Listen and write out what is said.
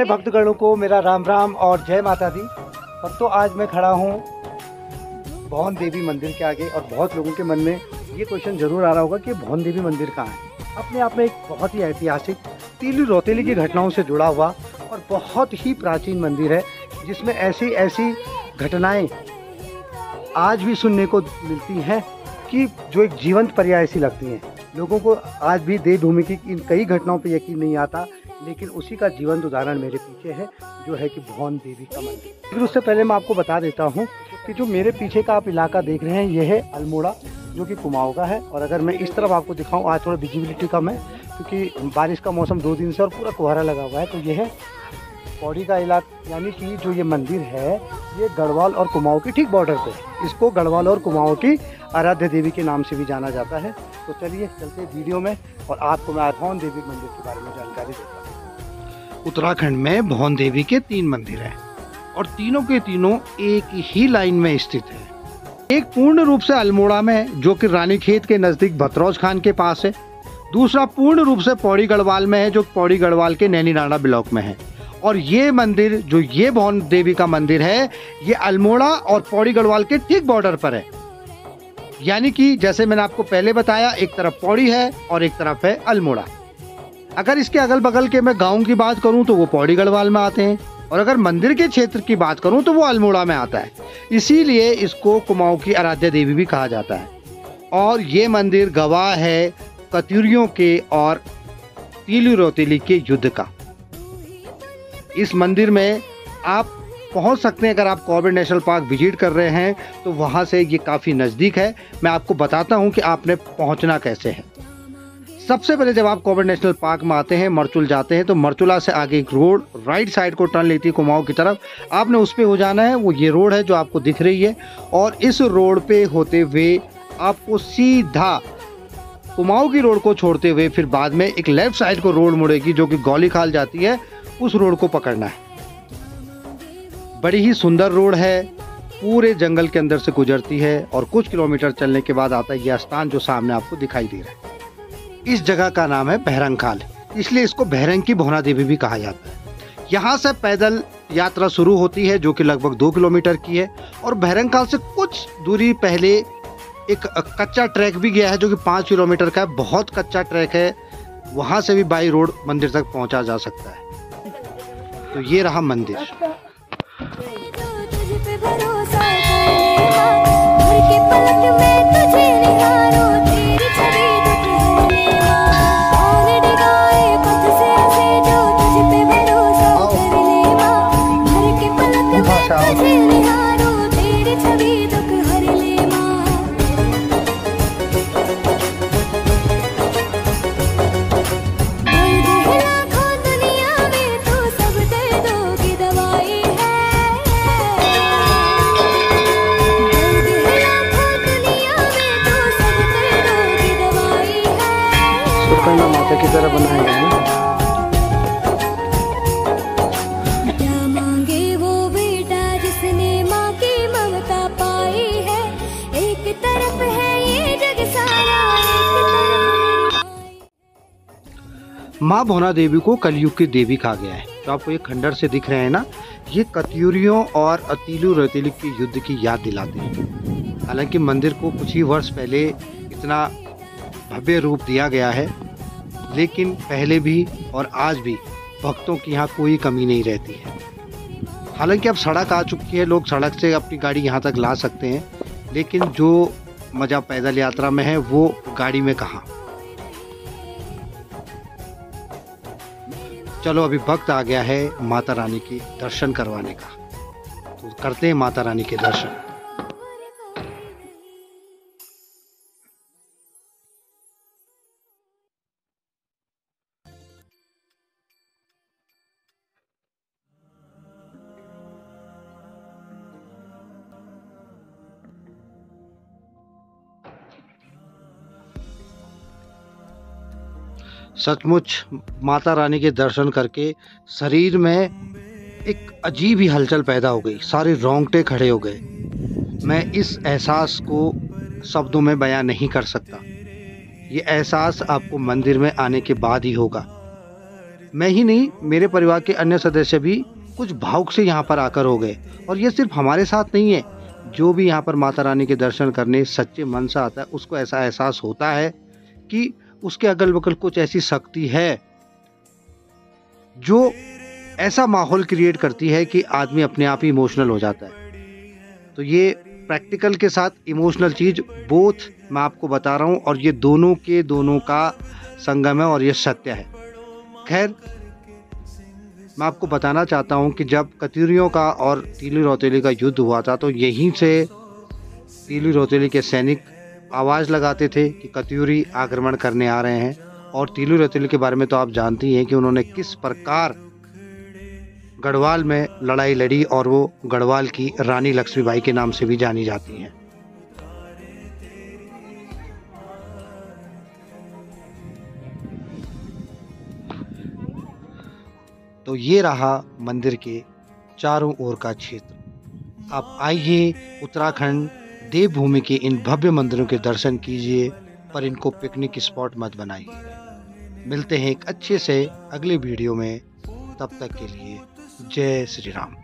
सारे भक्तगणों को मेरा राम राम और जय माता दी। तो आज मैं खड़ा हूँ भवन देवी मंदिर के आगे और बहुत लोगों के मन में ये क्वेश्चन जरूर आ रहा होगा कि भवन देवी मंदिर कहाँ है। अपने आप में एक बहुत ही ऐतिहासिक तीलू रौतेली की घटनाओं से जुड़ा हुआ और बहुत ही प्राचीन मंदिर है, जिसमें ऐसी ऐसी घटनाएं आज भी सुनने को मिलती हैं कि जो एक जीवंत पर्याय सी लगती हैं। लोगों को आज भी देवभूमि की इन कई घटनाओं पर यकीन नहीं आता, लेकिन उसी का जीवंत उदाहरण मेरे पीछे है, जो है कि भवन देवी का मंदिर। फिर उससे पहले मैं आपको बता देता हूँ कि जो मेरे पीछे का आप इलाका देख रहे हैं, यह है अल्मोड़ा, जो कि कुमाऊं का है। और अगर मैं इस तरफ आपको दिखाऊं, आज थोड़ा विजिबिलिटी कम है क्योंकि बारिश का मौसम 2 दिन से और पूरा कोहरा लगा हुआ है। तो यह है पौड़ी का इलाका, यानी कि जो ये मंदिर है ये गढ़वाल और कुमाऊं की ठीक बॉर्डर पे है। इसको गढ़वाल और कुमाऊं की आराध्य देवी के नाम से भी जाना जाता है। तो चलिए चलते हैं वीडियो में और आपको मैं भवन देवी मंदिर के बारे में जानकारी देता हूँ। उत्तराखंड में भवन देवी के 3 मंदिर हैं और तीनों के तीनों एक ही लाइन में स्थित है। एक पूर्ण रूप से अल्मोड़ा में है, जो कि रानीखेत के नजदीक भतरौज खान के पास है। दूसरा पूर्ण रूप से पौड़ी गढ़वाल में है, जो पौड़ी गढ़वाल के नैनीनाड़ा ब्लॉक में है। और ये मंदिर, जो ये भवन देवी का मंदिर है, ये अल्मोड़ा और पौड़ी गढ़वाल के ठीक बॉर्डर पर है। यानी कि जैसे मैंने आपको पहले बताया, एक तरफ पौड़ी है और एक तरफ है अल्मोड़ा। अगर इसके अगल बगल के मैं गांव की बात करूं तो वो पौड़ी गढ़वाल में आते हैं, और अगर मंदिर के क्षेत्र की बात करूं तो वो अल्मोड़ा में आता है। इसीलिए इसको कुमाऊं की आराध्य देवी भी कहा जाता है। और ये मंदिर गवाह है कत्यूरियों के और तीलू रौतेली के युद्ध का। इस मंदिर में आप पहुंच सकते हैं। अगर आप कॉर्बेट नेशनल पार्क विजिट कर रहे हैं तो वहां से ये काफ़ी नज़दीक है। मैं आपको बताता हूं कि आपने पहुंचना कैसे है। सबसे पहले जब आप कॉर्बेट नेशनल पार्क में आते हैं, मरचुल जाते हैं, तो मरचुला से आगे एक रोड राइट साइड को टर्न लेती है कुमाऊं की तरफ। आपने उस पर हो जाना है। वो ये रोड है जो आपको दिख रही है, और इस रोड पे होते हुए आपको सीधा कुमाऊं की रोड को छोड़ते हुए फिर बाद में एक लेफ्ट साइड को रोड मुड़ेगी, जो कि गौली खाल जाती है। उस रोड को पकड़ना है। बड़ी ही सुंदर रोड है, पूरे जंगल के अंदर से गुजरती है और कुछ किलोमीटर चलने के बाद आता है यह स्थान जो सामने आपको दिखाई दे रहा है। इस जगह का नाम है बहरंगखाल, इसलिए इसको बहरंग की भोना देवी भी कहा जाता है। यहाँ से पैदल यात्रा शुरू होती है, जो कि लगभग 2 किलोमीटर की है। और बहरंगखाल से कुछ दूरी पहले एक कच्चा ट्रैक भी गया है, जो कि 5 किलोमीटर का है। बहुत कच्चा ट्रैक है, वहाँ से भी बाई रोड मंदिर तक पहुँचा जा सकता है। तो ये रहा मंदिर। माता की तरह बनाया गया है। क्या मांगे वो बेटा जिसने माँ की ममता पाई है। एक तरफ है ये जग सारा, माँ भोना देवी को कलयुग की देवी कहा गया है। तो आपको ये खंडर से दिख रहे हैं ना, ये कत्यूरियों और तीलू रौतेली के युद्ध की याद दिलाते हैं। हालांकि मंदिर को कुछ ही वर्ष पहले इतना भव्य रूप दिया गया है, लेकिन पहले भी और आज भी भक्तों की यहाँ कोई कमी नहीं रहती है। हालांकि अब सड़क आ चुकी है, लोग सड़क से अपनी गाड़ी यहाँ तक ला सकते हैं, लेकिन जो मज़ा पैदल यात्रा में है वो गाड़ी में कहाँ। चलो अभी वक्त आ गया है माता रानी के दर्शन करवाने का, तो करते हैं माता रानी के दर्शन। सचमुच माता रानी के दर्शन करके शरीर में एक अजीब ही हलचल पैदा हो गई, सारे रोंगटे खड़े हो गए। मैं इस एहसास को शब्दों में बयां नहीं कर सकता। ये एहसास आपको मंदिर में आने के बाद ही होगा। मैं ही नहीं, मेरे परिवार के अन्य सदस्य भी कुछ भावुक से यहाँ पर आकर हो गए। और ये सिर्फ हमारे साथ नहीं है, जो भी यहाँ पर माता रानी के दर्शन करने सच्चे मन से आता है उसको ऐसा एहसास होता है कि उसके अगल बगल कुछ ऐसी शक्ति है जो ऐसा माहौल क्रिएट करती है कि आदमी अपने आप ही इमोशनल हो जाता है। तो ये प्रैक्टिकल के साथ इमोशनल चीज बोथ मैं आपको बता रहा हूँ, और ये दोनों का संगम है और ये सत्य है। खैर, मैं आपको बताना चाहता हूँ कि जब कत्यूरियों का और तीली रौतेली का युद्ध हुआ था तो यहीं से तीली रौतेली के सैनिक आवाज़ लगाते थे कि कत्यूरी आक्रमण करने आ रहे हैं। और तीली रौतेली के बारे में तो आप जानती हैं कि उन्होंने किस प्रकार गढ़वाल में लड़ाई लड़ी, और वो गढ़वाल की रानी लक्ष्मीबाई के नाम से भी जानी जाती हैं। तो ये रहा मंदिर के चारों ओर का क्षेत्र। आप आइए, उत्तराखंड देवभूमि के इन भव्य मंदिरों के दर्शन कीजिए, पर इनको पिकनिक स्पॉट मत बनाइए। मिलते हैं एक अच्छे से अगले वीडियो में, तब तक के लिए जय श्री राम।